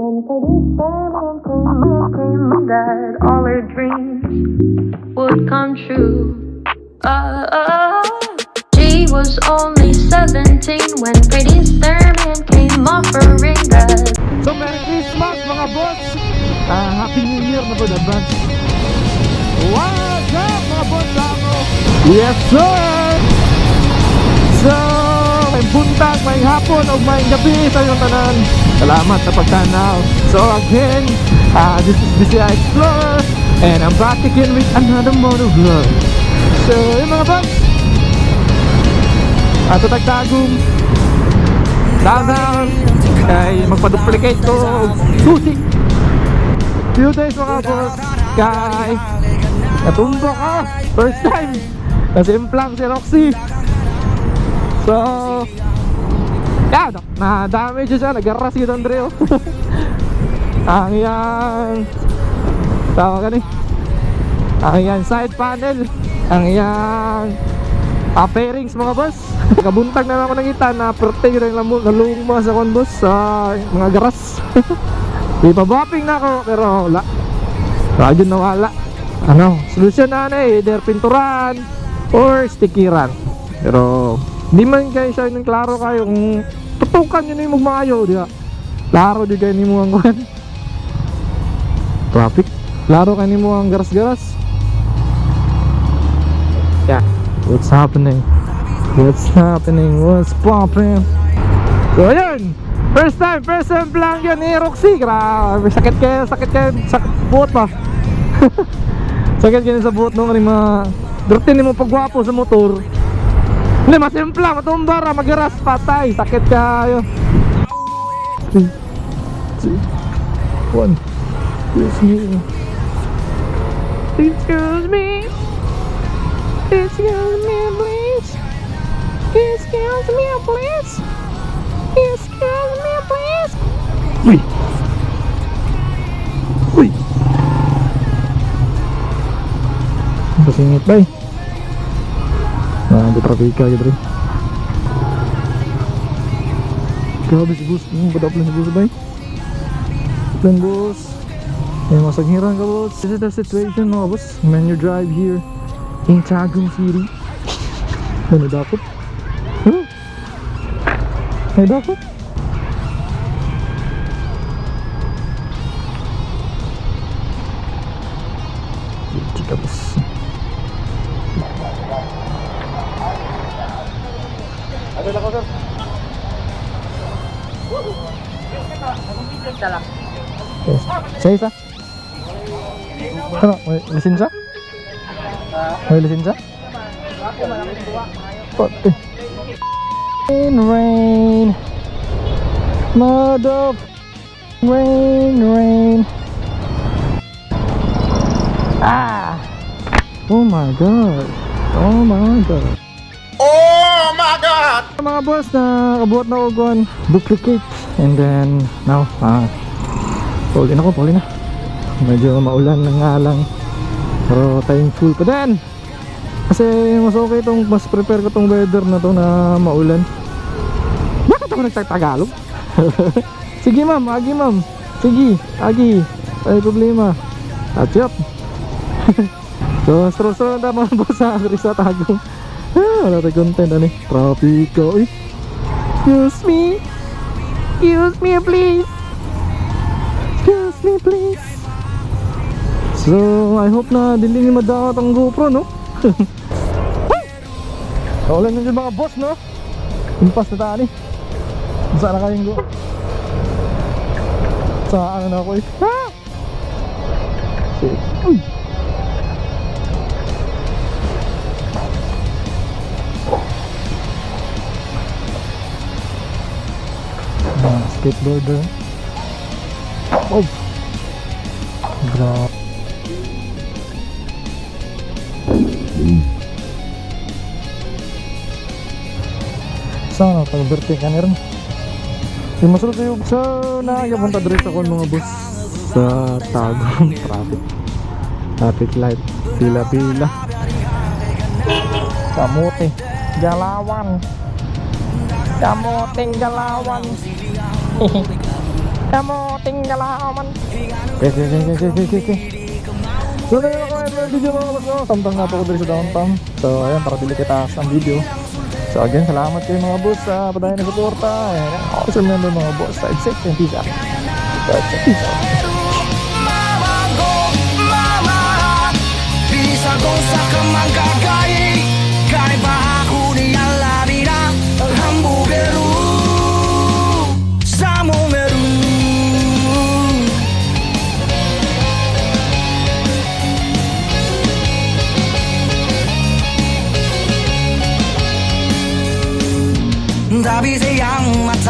when Teddy came that all her dreams would come true. She was only 17 when Pretty Starman came offering that. So Merry Christmas mga boss! Happy New Year na po advance. What's up mga boss ako? Yes sir! So, may buntag, may hapon o may gabi sa iyong tanan. Salamat sa pagtanaw. So again, this is BCI Explorer and I'm back again with another motor vlog. So yun mga boss, ato tagtagong down kay magpa-duplicate ko susi. Few days mga boss kay natumbo ka first time nasimplang si Roxy. So yeah, na-damage siya, nag-aras si Andreo. Ang iyang tawag ka ni, ang iyang side panel, ang iyang pairings mga boss. Kabuntag na ako nakita na perte yun ang laluma sa kon boss sa mga garas. Ipabopping na ako pero wala, radyo nawala. Ano, solusyon na either pinturan or stickeran. Pero di man kayo siya yung klaro kayo kung tutukan yun yung magmaayo, di ba? Klaro di kayo ni mo ang kuhan traffic, klaro kayo ni mo ang garas-garas. Yeah, what's happening? What's happening? What's poppin'? So ayun, first time lang yun ni Roxy. Grabe, sakit kayo sa buot pa. Sakit kayo sa buot nung kanima dirty ni mo pagwapo sa motor. Hindi, masimpla, matumbara, magaras, patay, sakit kayo. 3, 2, 1. Excuse me. Excuse me, please. Excuse me, please. Excuse me, please. Uy. Uy. Pasingit ba eh? Di trafika gitu rin. Grabe si boss, padaplan si boss ba eh? Plan boss, may masaghiran ka boss. This is the situation mga boss when you drive here in Tagum City. Ano dakot? Huh? May dakot? Chika boss. Ada lang ko sir. Yes. Sa isa? Ano? May lisensya? May lisensya? Rain. Mother rain. Ah! Oh my god. Mga boss, na kabuhat na ugon duplicate and then now pauli na medyo maulan na nga lang pero thankful pa din kasi mas okay itong, mas prepare ko itong weather na to na maulan. Bakit ako nagtatagalog? Sige ma'am, sige agi, ay problema at yup. So stro na mga boss sa Risa Tagum. Wala tayo content ano eh, traffic ko eh. Excuse me please. Excuse me please. So I hope na dili ni madawat ang GoPro no. Wala na dyan mga boss no. Impas na tani. Saan na kayong go? Saan na ako eh. Uy. Skateboarder. Oh. Grabe. Sana pag-birthday ka niyan. Yung masulot kayo sa nakapunta direct ako mga boss sa Tagum traffic light, pila kamote galawan Kamuting kalaman. Okay. So na yun ako yung video mga boss ko. Tamtang nga po ko dito sa downtown. So ayan, para dili kita ang video. So again, salamat kayo mga boss sa padayon na suporta. Ayan, awesome na mga boss. Side safe and peace out. Peace out. Bisa kong sa kamangkagay kahit pa ako niya labira ang hamburgeru sa momeru. Tapi sayang mata